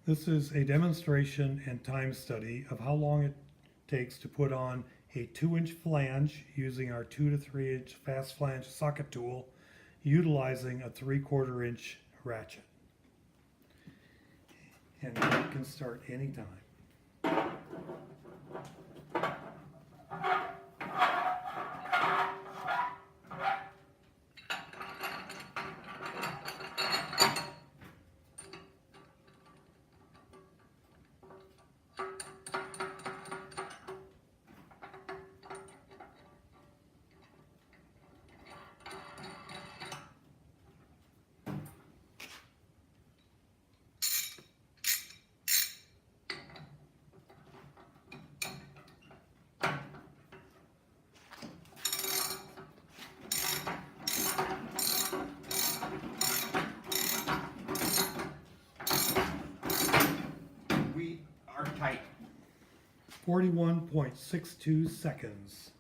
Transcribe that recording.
This is a demonstration and time study of how long it takes to put on a 2-inch flange using our 2 to 3 inch fast flange socket tool utilizing a 3/4 inch ratchet. And you can start anytime. We are tight. 41.62 seconds.